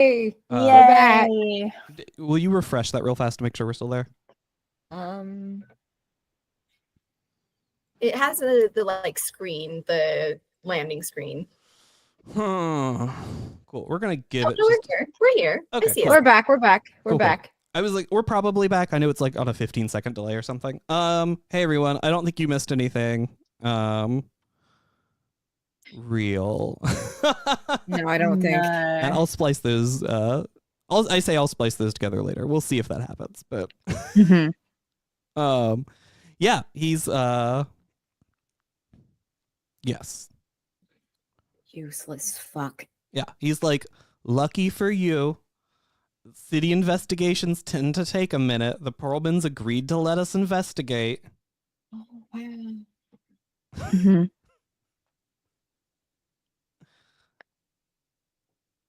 Hey, We're back. Will you refresh that real fast to make sure we're still there? It has the like screen, the landing screen. Cool. We're gonna give it. We're here. Okay, I see cool. We're back. We're Cool. back. I was like, we're probably back. I know it's like on a 15-second delay or something. Hey everyone. I don't think you missed anything. Real. No, I don't think. And I'll splice those. I'll splice those together later. We'll see if that happens. But yeah, he's yes. Useless fuck. Yeah, he's like, lucky for you. City investigations tend to take a minute. The Perlmans agreed to let us investigate. Oh, wow.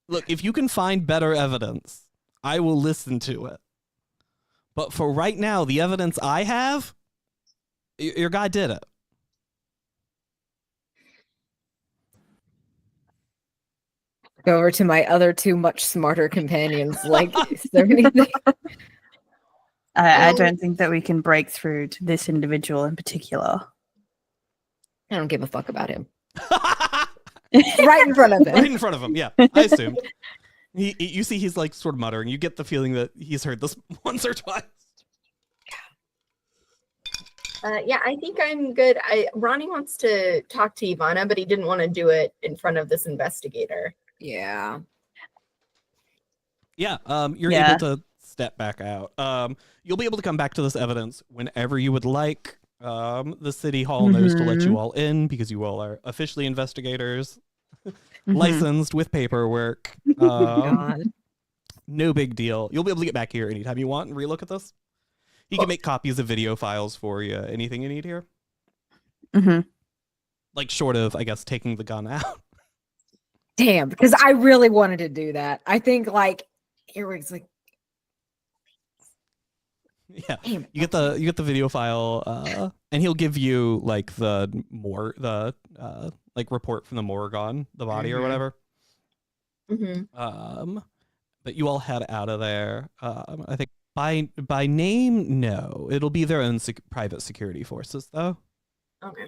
Look, if you can find better evidence, I will listen to it. But for right now, the evidence I have, your guy did it. Go over to my other two much smarter companions. Like, is there anything? I don't think that we can break through to this individual in particular. I don't give a fuck about him. Right in front of him. Right in front of him, yeah. I assumed. You see he's like sort of muttering. You get the feeling that he's heard this once or twice. Yeah, I think I'm good. Ronnie wants to talk to Ivana, but he didn't want to do it in front of this investigator. Yeah. Yeah, you're able to step back out. You'll be able to come back to this evidence whenever you would like. The city hall knows to let you all in because you all are officially investigators, licensed with paperwork. God. No big deal. You'll be able to get back here anytime you want and relook at this. He can make copies of video files for you. Anything you need here? Like short of, I guess, taking the gun out. Damn, because I really wanted to do that. I think like Eric's like, yeah, you get the video file, and he'll give you like the like report from the morgue on the body or whatever. But you all head out of there. I think by name, no, it'll be their own private security forces though. Okay.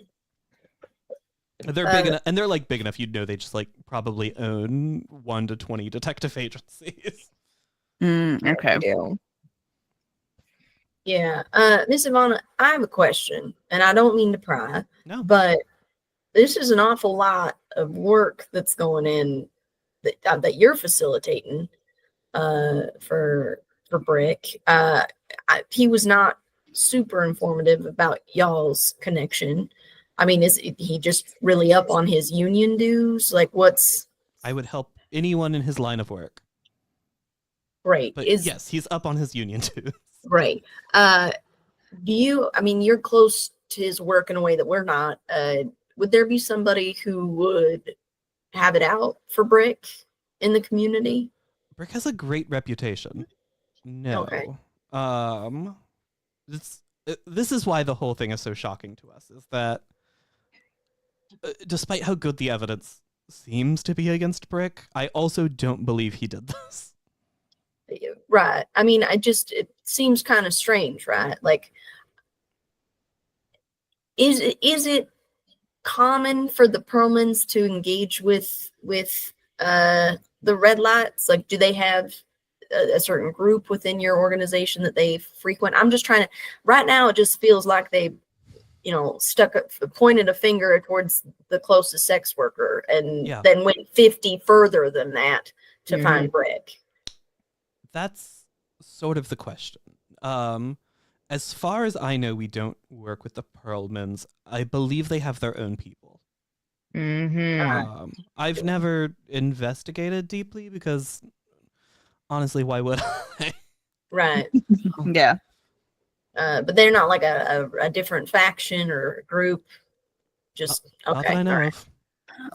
They're big enough, and they're like big enough. You'd know they just like probably own 1 to 20 detective agencies. Okay. Yeah, Miss Ivana, I have a question, and I don't mean to pry. No. But this is an awful lot of work that's going in that you're facilitating for Brick. He was not super informative about y'all's connection. I mean, is he just really up on his union dues? Like, what's... I would help anyone in his line of work. Right. But yes, he's up on his union dues. Right. You're close to his work in a way that we're not. Would there be somebody who would have it out for Brick in the community? Brick has a great reputation. No. Okay. This is why the whole thing is so shocking to us, is that despite how good the evidence seems to be against Brick, I also don't believe he did this. Right. I mean, it seems kind of strange, right? Like, is it common for the Perlmans to engage with the red lights? Like, do they have a certain group within your organization that they frequent? I'm just trying to, right now it just feels like they, pointed a finger towards the closest sex worker and then went 50 further than that to find Brick. That's sort of the question. As far as I know, we don't work with the Perlmans. I believe they have their own people. I've never investigated deeply because, honestly, why would I? Right. Yeah. But they're not like a different faction or group. Just okay. Not that I know of.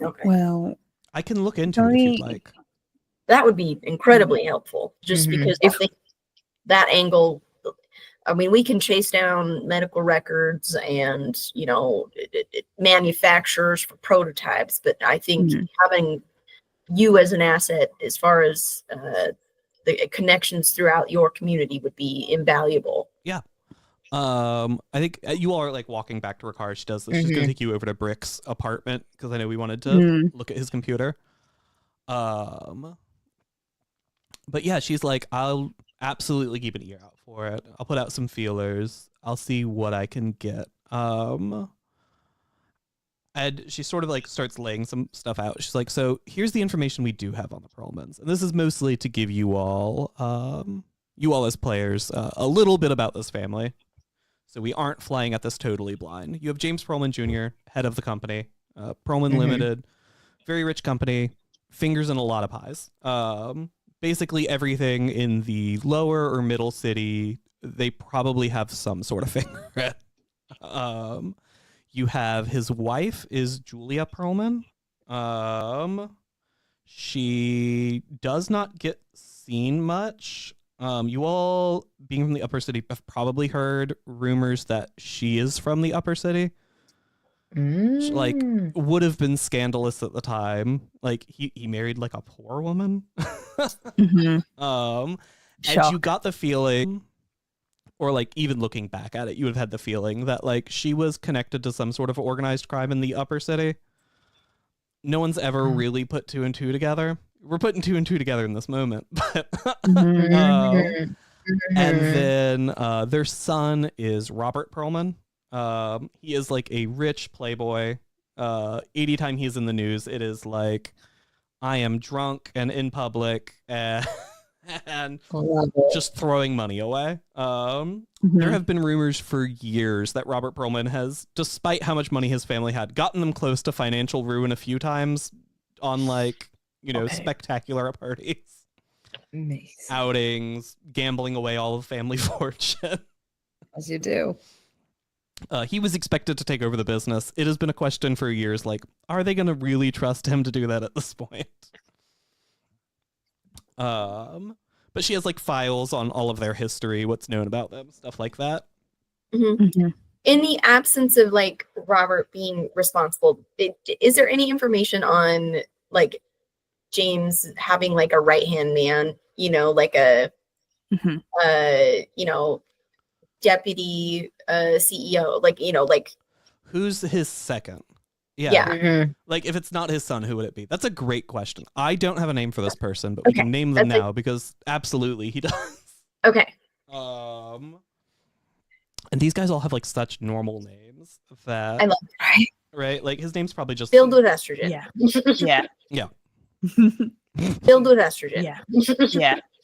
Okay. Well, I can look into it if you'd like. That would be incredibly helpful, just because I think that angle, I mean, we can chase down medical records and, manufacturers for prototypes, but I think having you as an asset as far as the connections throughout your community would be invaluable. Yeah. I think you all are like walking back to her car. She does this. She's gonna take you over to Brick's apartment because I know we wanted to look at his computer. But yeah, she's like, I'll absolutely keep an ear out for it. I'll put out some feelers. I'll see what I can get. And she sort of like starts laying some stuff out. She's like, so here's the information we do have on the Perlmans. And this is mostly to give you all as players, a little bit about this family. So we aren't flying at this totally blind. You have James Perlman Jr., head of the company, Perlman Limited, very rich company, fingers in a lot of pies. Basically everything in the lower or middle city, they probably have some sort of finger in. You have his wife is Julia Perlman. She does not get seen much. You all, being from the upper city, have probably heard rumors that she is from the upper city. She, like, would have been scandalous at the time. Like, he married like a poor woman. And you got the feeling, or like even looking back at it, you would have had the feeling that like she was connected to some sort of organized crime in the upper city. No one's ever really put two and two together. We're putting two and two together in this moment, but and then their son is Robert Perlman. He is like a rich playboy. Anytime he's in the news, it is like, I am drunk and in public and just throwing money away. There have been rumors for years that Robert Perlman has, despite how much money his family had, gotten them close to financial ruin a few times on like, spectacular parties, outings, gambling away all of family fortune. As you do. He was expected to take over the business. It has been a question for years, like, are they going to really trust him to do that at this point? But she has like files on all of their history, what's known about them, stuff like that. In the absence of like Robert being responsible, is there any information on like James having like a right-hand man, like a deputy CEO, like who's his second? Yeah. Like, if it's not his son, who would it be? That's a great question. I don't have a name for this person, but we can name them now because absolutely he does. Okay. And these guys all have like such normal names that I love it, right? Right? Like his name's probably just filled with estrogen. Yeah. Filled with estrogen.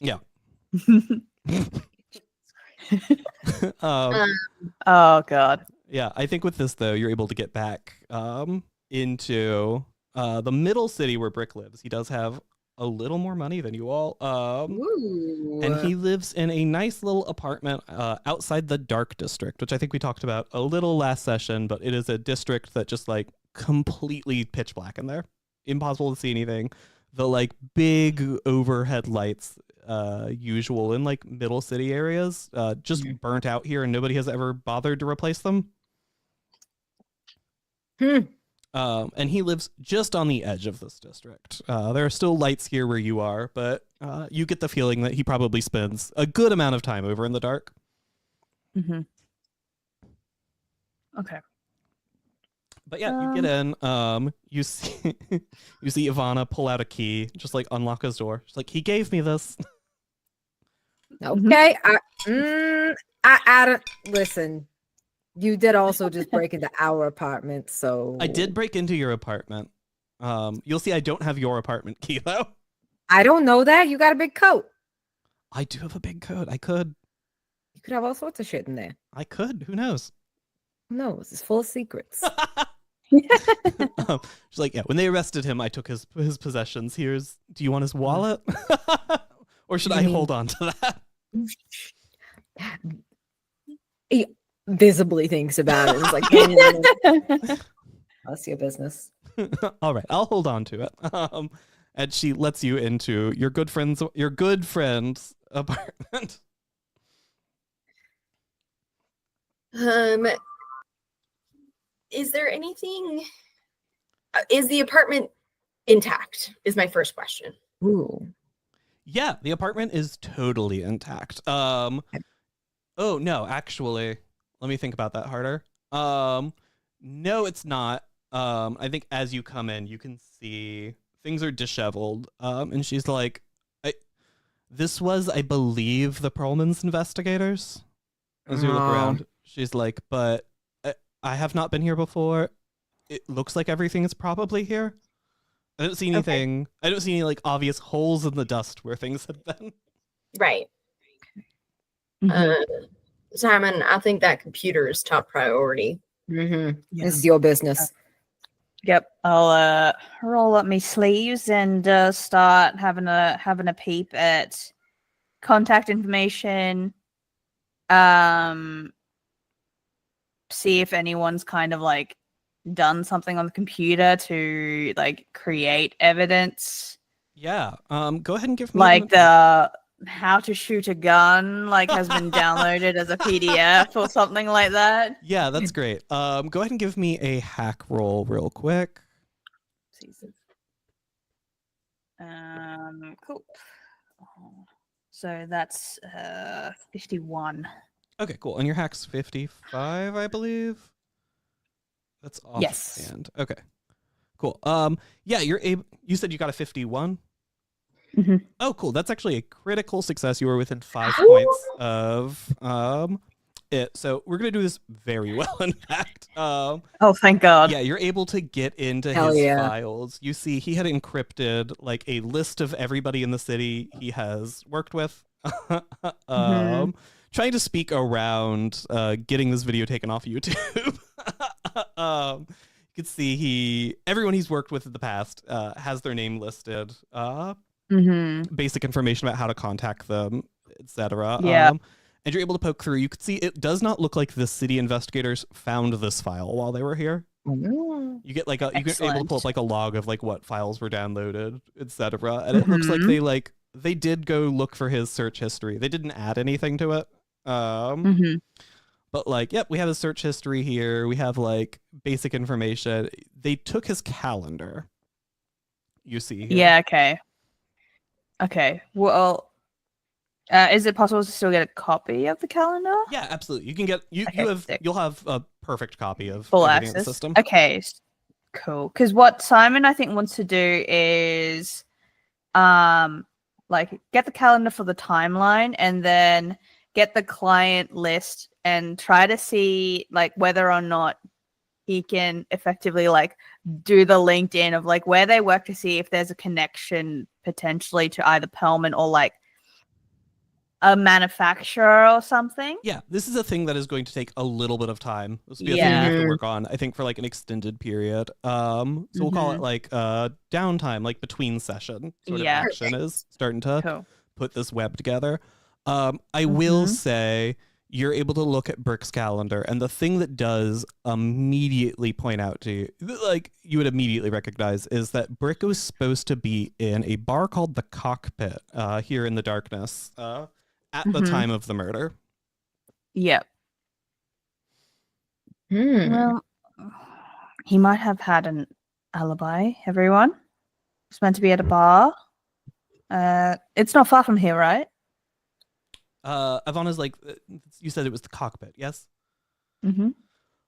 Yeah. Oh God. Yeah, I think with this though, you're able to get back into the middle city where Brick lives. He does have a little more money than you all. And he lives in a nice little apartment outside the Dark District, which I think we talked about a little last session, but it is a district that just like completely pitch black in there. Impossible to see anything. The like big overhead lights usual in like middle city areas just burnt out here and nobody has ever bothered to replace them. And he lives just on the edge of this district. There are still lights here where you are, but you get the feeling that he probably spends a good amount of time over in the dark. Okay. But yeah, you get in. You see Ivana pull out a key, just like unlock his door. She's like, he gave me this. Okay, I don't listen. You did also just break into our apartment, so I did break into your apartment. You'll see I don't have your apartment key though. I don't know that. You got a big coat. I do have a big coat. I could. You could have all sorts of shit in there. I could. Who knows? Who knows? It's full of secrets. She's like, yeah, when they arrested him, I took his possessions. Do you want his wallet? Or should I hold on to that? He visibly thinks about it. It's like, that's your business. All right, I'll hold on to it. And she lets you into your good friend's apartment. Is there anything? Is the apartment intact? Is my first question. Ooh. Yeah, the apartment is totally intact. Oh no, actually, let me think about that harder. No, it's not. I think as you come in, you can see things are disheveled. And she's like, this was, I believe, the Perlman's investigators. As you look Oh. around, she's like, but I have not been here before. It looks like everything is probably here. I don't see anything. I don't see any like obvious holes in the dust where things had been. Right. Mhm. Simon, I think that computer is top priority. Mm-hmm. Yeah. This is your business. Yep, I'll roll up my sleeves and start having a peep at contact information. See if anyone's kind of like done something on the computer to like create evidence, Yeah. Go ahead and give me like the how to shoot a gun like has been downloaded as a PDF or something like that. Yeah, that's great. Go ahead and give me a hack roll real quick. Cool. So that's 51. Okay, cool. And your hack's 55, I believe. That's Yes. offhand. Okay. Cool. Yeah, you're able. You said you got a 51. Mhm. Oh, cool. That's actually a critical success. You were within 5 points of it. So we're gonna do this very well. In fact, Oh, thank God. yeah, you're able to get into Hell his yeah. files. You see, he had encrypted like a list of everybody in the city he has worked with. Trying to speak around getting this video taken off YouTube. You can see everyone he's worked with in the past has their name listed. Basic information about how to contact them, etc. Yeah. And you're able to poke through. You can see it does not look like the city investigators found this file while they were here. Ooh. You get like you get able to pull up Excellent. like a log of like what files were downloaded, etc. And it looks like they did go look for his search history. They didn't add anything to it. But like, yep, we have his search history here. We have like basic information. They took his calendar. You see here. Yeah, okay. Okay. Well, is it possible to still get a copy of the calendar? Yeah, absolutely. You can get Okay, sick. you'll have a perfect copy of Full everything in the access. system. Okay. Cool. Because what Simon I think wants to do is like get the calendar for the timeline and then get the client list and try to see like whether or not he can effectively like do the LinkedIn of like where they work to see if there's a connection potentially to either Perlman or like a manufacturer or something. Yeah, this is a thing that is going to take a little bit of time. This will be a thing Yeah. you have to work on, I think, for like an extended period. So we'll call it like downtime, like between session sort of Yeah. action is starting to Cool. put this web together. I will say you're able to look at Brick's calendar, and the thing that does immediately point out to you, like you would immediately recognize, is that Brick was supposed to be in a bar called the Cockpit here in the darkness at the time of the murder. Yep. Hmm. Well, he might have had an alibi, everyone. It's meant to be at a bar. It's not far from here, right? Ivana's like, you said it was the Cockpit, yes? Mm-hmm.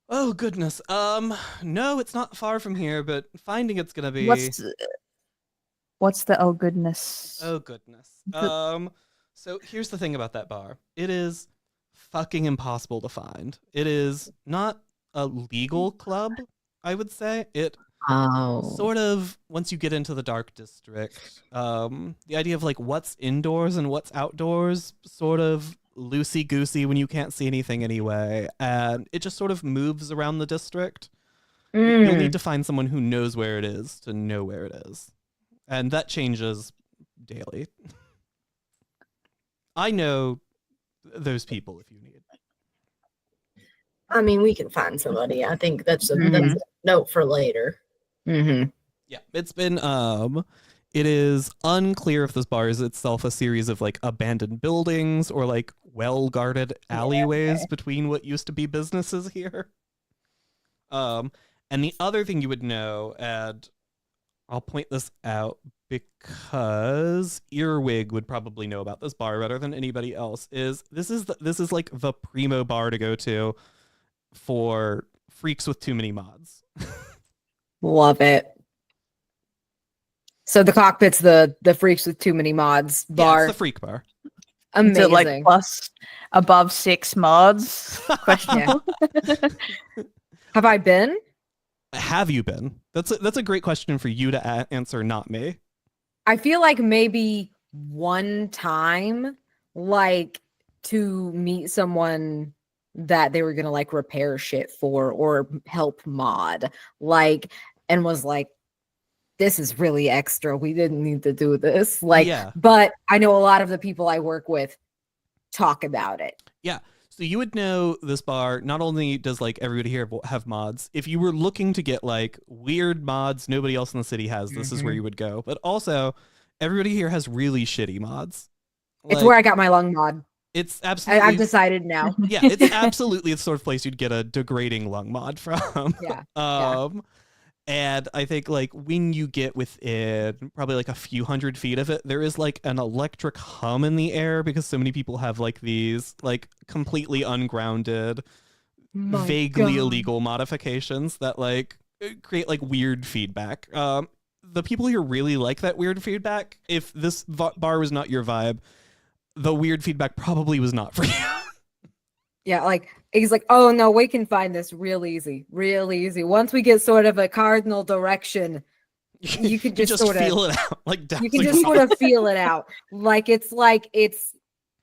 Oh goodness. No, it's not far from here, but finding it's gonna be. What's the oh goodness? Oh goodness. So here's the thing about that bar. It is fucking impossible to find. It is not a legal club, I would say. It sort of, once you get into the dark district, the idea of like what's indoors and what's outdoors sort of loosey-goosey when you can't see anything anyway, and it just sort of moves around the district. You'll need to find someone who knows where it is to know where it is, and that changes daily. I know those people if you need. I mean, we can find somebody. I think that's a note for later. Mm-hmm. Yeah, it's been it is unclear if this bar is itself a series of like abandoned buildings or like well-guarded alleyways between what used to be businesses here. And the other thing you would know, and I'll point this out because Earwig would probably know about this bar better than anybody else. This is like the primo bar to go to for freaks with too many mods. Love it. So the cockpit's the freaks with too many mods Yeah, bar. it's the freak bar. Is Amazing. it like plus above 6 mods? Question Yeah. mark. Have I been? Have you been? That's a great question for you to answer, not me. I feel like maybe one time, like to meet someone that they were gonna like repair shit for or help mod, like, and was like, this is really extra. We didn't need to do this. Like, Yeah. but I know a lot of the people I work with talk about it. Yeah. So you would know this bar, not only does like everybody here have mods, if you were looking to get like weird mods nobody else in the city has, this is where you would go. But also, everybody here has really shitty mods. It's where I got my lung mod. It's absolutely... I've decided now. Yeah, it's absolutely the sort of place you'd get a degrading lung mod from. Yeah. And I think like when you get within probably like a few hundred feet of it, there is like an electric hum in the air because so many people have like these like completely ungrounded, vaguely illegal modifications that like create like weird feedback. The people here really like that weird feedback. If this bar was not your vibe, the weird feedback probably was not for you. Yeah, like he's like, oh no, we can find this real easy, real easy. Once we get sort of a cardinal direction, you can just sort of feel it out. Like you can just sort of feel it out. Like it's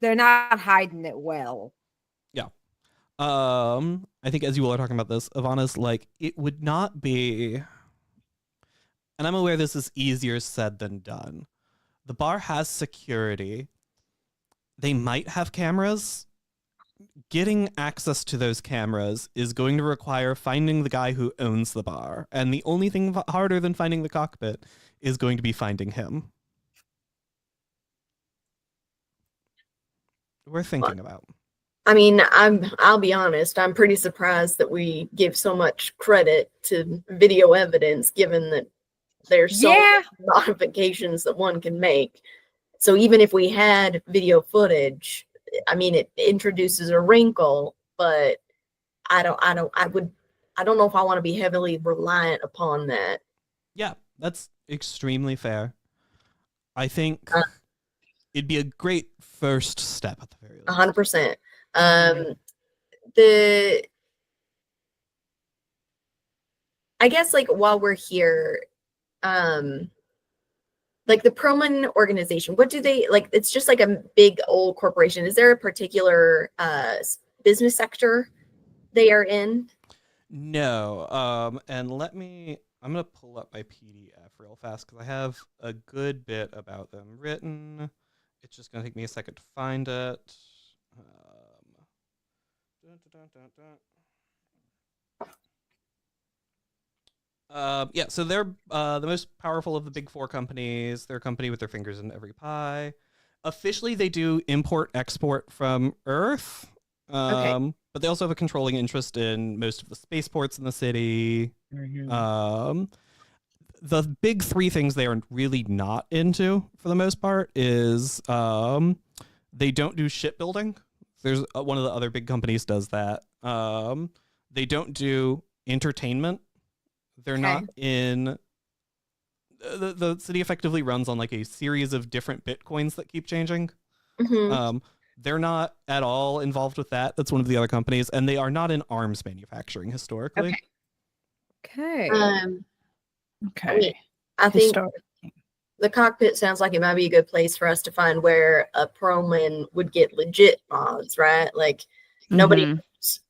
they're not hiding it well. Yeah. I think as you all are talking about this, Ivana's like, it would not be, and I'm aware this is easier said than done. The bar has security. They might have cameras. Getting access to those cameras is going to require finding the guy who owns the bar. And the only thing harder than finding the cockpit is going to be finding him. We're thinking about. I mean, I'll be honest, I'm pretty surprised that we give so much credit to video evidence, given that there's so many modifications that one can make. So even if we had video footage, I mean, it introduces a wrinkle, but I don't know if I want to be heavily reliant upon that. Yeah, that's extremely fair. I think it'd be a great first step at the very least. 100%. I guess like while we're here, like the Proman organization, what do they like? It's just like a big old corporation. Is there a particular business sector they are in? No. And I'm going to pull up my PDF real fast because I have a good bit about them written. It's just going to take me a second to find it. Yeah, so they're the most powerful of the big four companies. They're a company with their fingers in every pie. Officially, they do import-export from Earth, Okay. but they also have a controlling interest in most of the spaceports in the city. The big three things they are really not into, for the most part, is they don't do shipbuilding. There's one of the other big companies does that. They don't do entertainment. They're not in the city effectively runs on like a series of different Bitcoins that keep changing. They're not at all involved with that. That's one of the other companies, and they are not in arms manufacturing historically. Okay. I think the cockpit sounds like it might be a good place for us to find where a Proman would get legit mods, right? Like nobody knows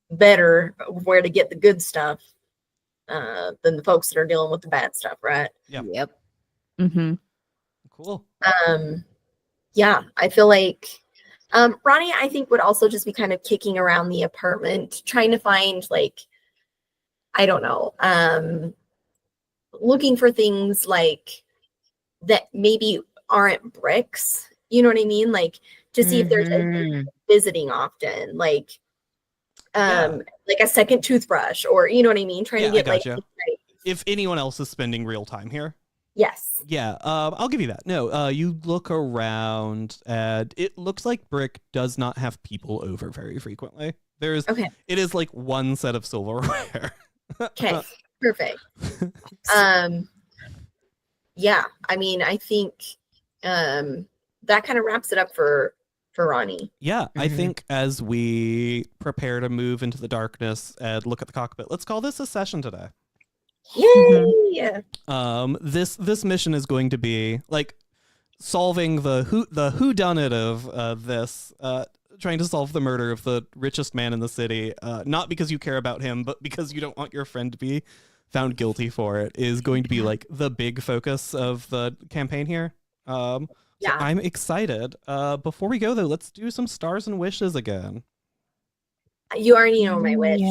better where to get the good stuff than the folks that are dealing with the bad stuff, right? Yep. Cool. Yeah, I feel like Ronnie, I think, would also just be kind of kicking around the apartment, trying to find like, I don't know, looking for things like that maybe aren't bricks. You know what I mean? Like to see if there's anything visiting often, like a second toothbrush, or you know what I mean? Trying to get like if anyone else is spending real time here. Yes. Yeah, I'll give you that. No, you look around and it looks like Brick does not have people over very frequently. Okay. It is like one set of silverware. Okay. Perfect. Yeah. I mean, I think that kind of wraps it up for Ronnie. Yeah, I Mhm. think as we prepare to move into the darkness and look at the cockpit, let's call this a session today. Yay! This mission is going to be like solving the whodunit of this, trying to solve the murder of the richest man in the city, not because you care about him, but because you don't want your friend to be found guilty for it, is going to be like the big focus of the campaign here. So Yeah. I'm excited. Before we go though, let's do some stars and wishes again. You already know my wish.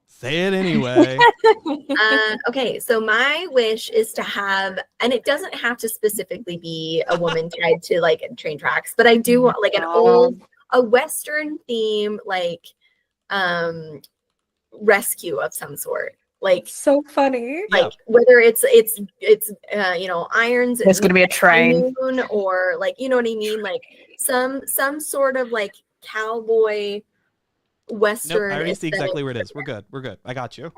Say it anyway. Okay, so my wish is to have, and it doesn't have to specifically be a woman tied to like train tracks, but I do want like a Western theme, like rescue of some sort. Like So funny. Yeah. whether it's irons There's going to be a train. moon, or like, you know what I mean, like some sort of like cowboy Nope, Western I already see aesthetic. exactly where it is. We're good. I got you.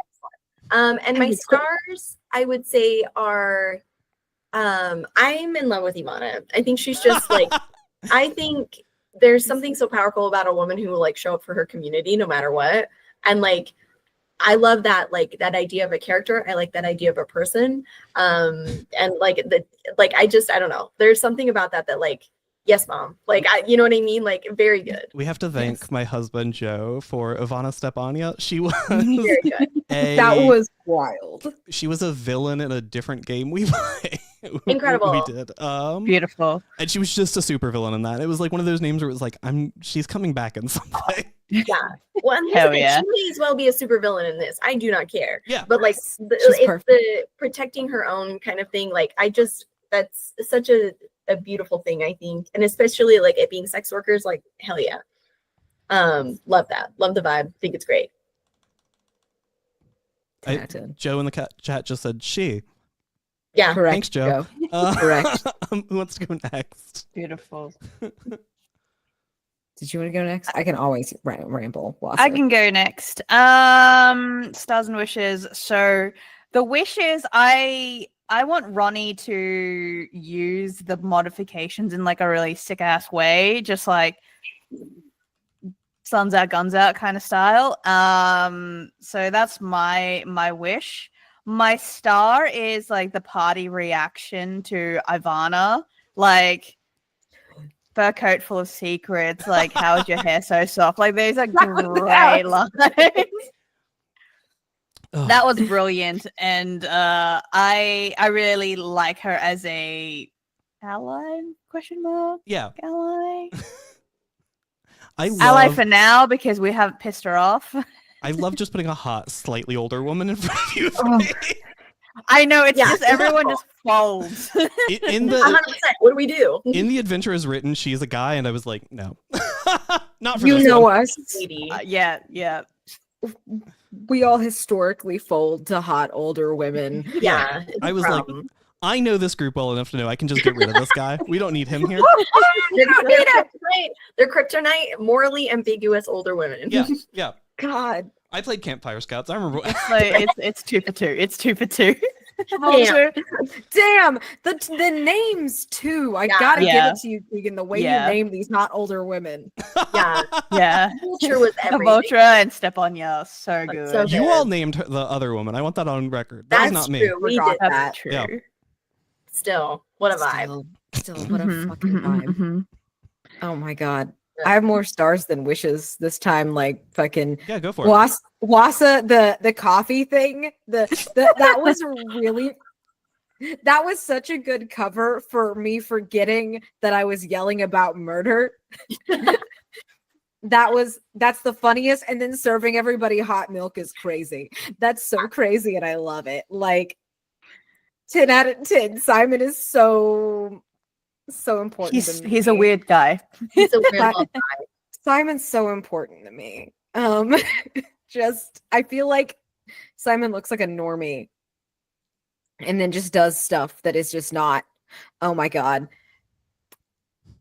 And my That'd be cool. stars, I would say, are I'm in love with Ivana. I think she's just like, I think there's something so powerful about a woman who will like show up for her community no matter what. And like, I love that, like that idea of a character. I like that idea of a person. And like I don't know. There's something about that like, yes, mom. Like, you know what I mean? Like, very good. We have to thank my husband Joe for Ivana Stepania. She was Very good. That was wild. she was a villain in a different game we play. Incredible. We did. Beautiful. And she was just a super villain in that. It was like one of those names where it was like, she's coming back in some way. Yeah. Well, and Hell listen, yeah. she may as well be a super villain in this. I do not care. Yeah. But like She's it's perfect. the protecting her own kind of thing. Like that's such a beautiful thing, I think. And especially like it being sex workers, like hell yeah. Love that. Love the vibe. Think it's great. 10 out of 10. Joe in the chat just said she. Yeah. Correct. Thanks, Joe. Correct. Who wants to go next? Beautiful. Did you want to go next? I can always ramble. I can go next. Stars and wishes. So the wishes, I want Ronnie to use the modifications in like a really sick ass way, just like suns out, guns out kind of style. So that's my wish. My star is like the party reaction to Ivana, like fur coat full of secrets, like how is your hair so soft? Like these are great lines. Ugh. That was brilliant, and I really like her as a ally? Question mark? Yeah. Ally? I Ally love for now because we haven't pissed her off. I love just putting a hot, slightly older woman in front of you. Oh. I know it's Yeah, just everyone just folds. In the 100%. What do we do? in the adventure is written she's a guy, and I was like, no. Not for You this know one. us. Sweetie. Yeah. We all historically fold to hot older women. Yeah. it's I a was like, problem. I know this group well enough to know I can just get rid of this guy. We don't need him here. They're kryptonite, morally ambiguous older women. Yeah. God. I played Campfire Scouts. I remember. So it's 2 for 2. It's 2 for 2. Yeah. Damn. The names too. I gotta give Yeah. it to you, Keegan. The way Yeah. you name these not older women. Yeah. Yeah. Culture was everything. Vultra and Steponya, so good. so You good. all named her, the other woman. I want that on record. That was That's not me. true. We Forgot did that. that. True. Yeah. Still, what a vibe. Still, what a Mhm, fucking mhm, vibe. mhm. Oh my god. Yeah. I have more stars than wishes this time. Like fucking Yeah, go for it. Wasa, the coffee thing. That was really. That was such a good cover for me forgetting that I was yelling about murder. That's the funniest. And then serving everybody hot milk is crazy. That's so crazy, and I love it. Like 10 out of 10. Simon is so important. to me. He's a weird guy. It's a weird That- love. Simon's so important to me. Just I feel like Simon looks like a normie and then just does stuff that is just not. Oh my God.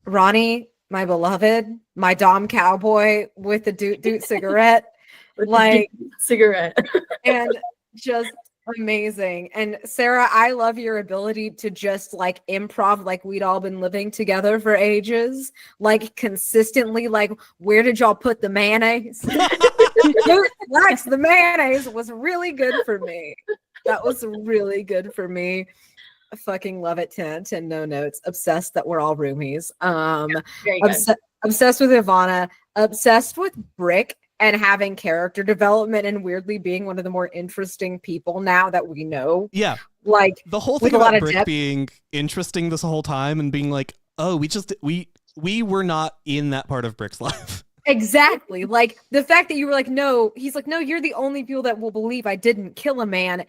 Ronnie, my beloved, my Dom cowboy with the doot doot cigarette, With the like, cigarette. and just amazing. And Sarah, I love your ability to just like improv like we'd all been living together for ages, like consistently, like, where did y'all put the mayonnaise? Lex, the mayonnaise was really good for me. That was really good for me. I fucking love it. 10 10 no notes. Obsessed that we're all roomies. Very good. Obsessed with Ivana, obsessed with Brick and having character development and weirdly being one of the more interesting people now that we know. Yeah. Like The whole with thing a lot about of Brick depth. being interesting this whole time and being like, oh, we were not in that part of Brick's life. Exactly. Like the fact that you were like, no, he's like, no, you're the only people that will believe I didn't kill a man.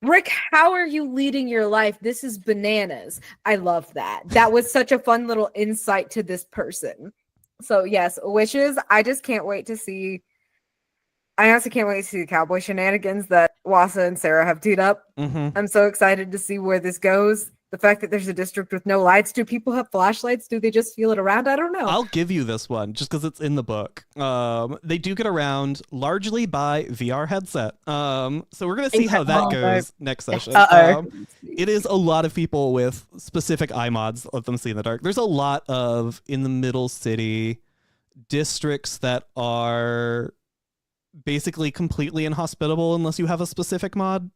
Rick, how are you leading your life? This is bananas. I love that. That was such a fun little insight to this person. So yes, wishes. I just can't wait to see. I honestly can't wait to see the cowboy shenanigans that Wasa and Sarah have teed up. Mm-hmm. I'm so excited to see where this goes. The fact that there's a district with no lights. Do people have flashlights? Do they just feel it around? I don't know. I'll give you this one just because it's in the book. They do get around largely by VR headset. So we're gonna see how that goes next session. It is a lot of people with specific eye mods. Let them see in the dark. There's a lot of in the middle city districts that are basically completely inhospitable unless you have a specific mod.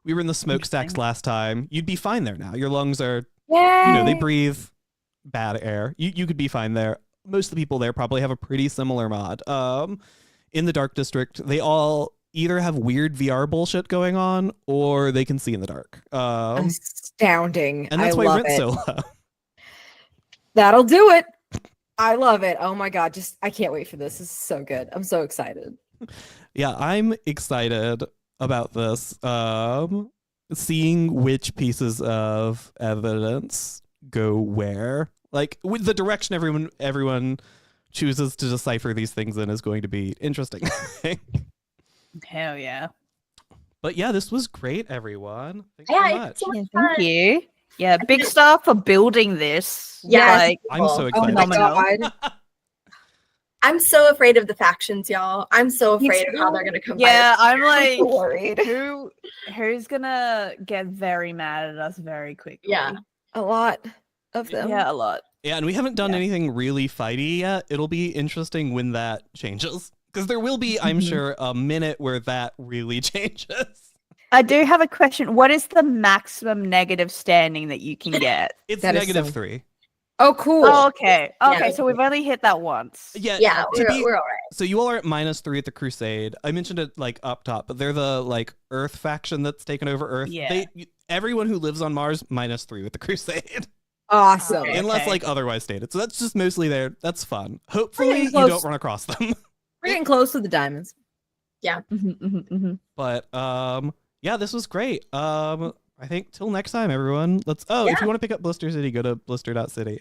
We were in the smokestacks last time. You'd be fine there now. Your lungs are, they breathe bad air. You could be fine there. Most of the people there probably have a pretty similar mod. In the Dark District, they all either have weird VR bullshit going on or they can see in the dark. Astounding. And that's I why love rent's it. so low. That'll do it. I love it. Oh my God. I can't wait for this. This is so good. I'm so excited. Yeah, I'm excited about this. Seeing which pieces of evidence go where. Like with the direction everyone chooses to decipher these things in is going to be interesting. Hell yeah. But yeah, this was great, everyone. Thanks Yeah, so much. it's so much Thank fun. you. Yeah, big star for building this. Yes. Like, I'm so Oh excited. my Phenomenal. God. I'm so afraid of the factions, y'all. I'm so Me afraid of how too. they're gonna come. yeah, I'm like, so worried. who's gonna get very mad at us very quickly? Yeah. A lot of them. Yeah, a lot. Yeah, and we haven't done anything really fighty yet. It'll be interesting when that changes. Because there will be, I'm sure, a minute where that really changes. I do have a question. What is the maximum negative standing that you can get? It's That is negative so- 3. Oh, cool. Oh, okay. Okay, Yeah. so we've only hit that once. Yeah, Yeah, to we're be- all right. So you all are at -3 at the Crusade. I mentioned it like up top, but they're the like Earth faction that's taken over Earth. Yeah. Everyone who lives on Mars -3 with the Crusade, Awesome. Okay. unless like otherwise stated. So that's just mostly there. That's fun. Hopefully getting you close. don't run across them. We're getting close to the diamonds. But yeah, this was great. I think till next time, everyone. If you want to pick up Blister City, go to blister.city.